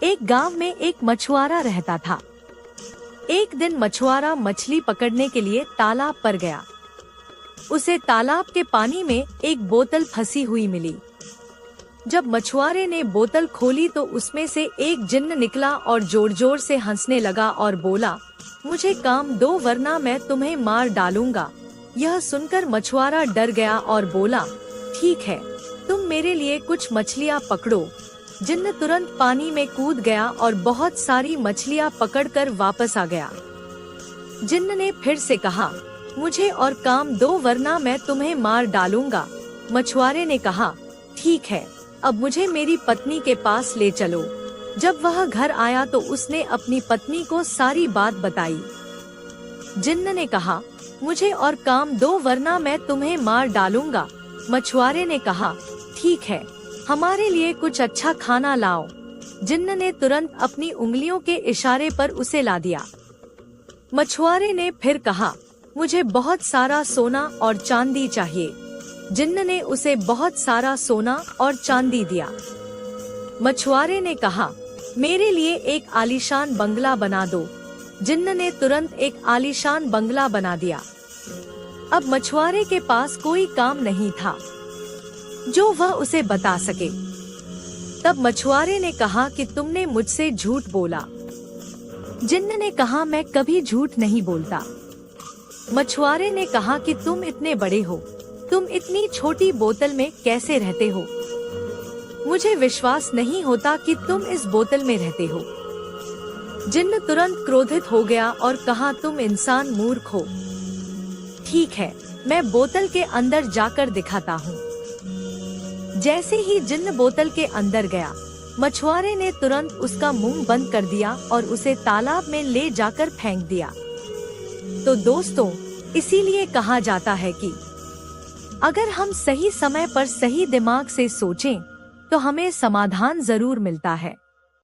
एक गांव में एक मछुआरा रहता था। एक दिन मछुआरा मछली पकड़ने के लिए तालाब पर गया। उसे तालाब के पानी में एक बोतल फंसी हुई मिली। जब मछुआरे ने बोतल खोली तो उसमें से एक जिन्न निकला और जोर जोर से हंसने लगा और बोला, मुझे काम दो वरना मैं तुम्हें मार डालूंगा। यह सुनकर मछुआरा डर गया और बोला, ठीक है, तुम मेरे लिए कुछ मछलियाँ पकड़ो। जिन्न तुरंत पानी में कूद गया और बहुत सारी मछलियाँ पकड़कर वापस आ गया। जिन्न ने फिर से कहा, मुझे और काम दो वरना मैं तुम्हें मार डालूंगा। मछुआरे ने कहा, ठीक है, अब मुझे मेरी पत्नी के पास ले चलो। जब वह घर आया तो उसने अपनी पत्नी को सारी बात बताई। जिन्न ने कहा, मुझे और काम दो वरना मैं तुम्हें मार डालूंगा। मछुआरे ने कहा, ठीक है, हमारे लिए कुछ अच्छा खाना लाओ। जिन्न ने तुरंत अपनी उंगलियों के इशारे पर उसे ला दिया। मछुआरे ने फिर कहा, मुझे बहुत सारा सोना और चांदी चाहिए। जिन्न ने उसे बहुत सारा सोना और चांदी दिया। मछुआरे ने कहा, मेरे लिए एक आलीशान बंगला बना दो। जिन्न ने तुरंत एक आलीशान बंगला बना दिया। अब मछुआरे के पास कोई काम नहीं था जो वह उसे बता सके। तब मछुआरे ने कहा कि तुमने मुझसे झूठ बोला। जिन्न ने कहा, मैं कभी झूठ नहीं बोलता। मछुआरे ने कहा कि तुम इतने बड़े हो, तुम इतनी छोटी बोतल में कैसे रहते हो? मुझे विश्वास नहीं होता कि तुम इस बोतल में रहते हो। जिन्न तुरंत क्रोधित हो गया और कहा, तुम इंसान मूर्ख हो। ठीक है, मैं बोतल के अंदर जाकर दिखाता हूँ। जैसे ही जिन्न बोतल के अंदर गया, मछुआरे ने तुरंत उसका मुंह बंद कर दिया और उसे तालाब में ले जाकर फेंक दिया। तो दोस्तों, इसीलिए कहा जाता है कि अगर हम सही समय पर सही दिमाग से सोचें, तो हमें समाधान जरूर मिलता है।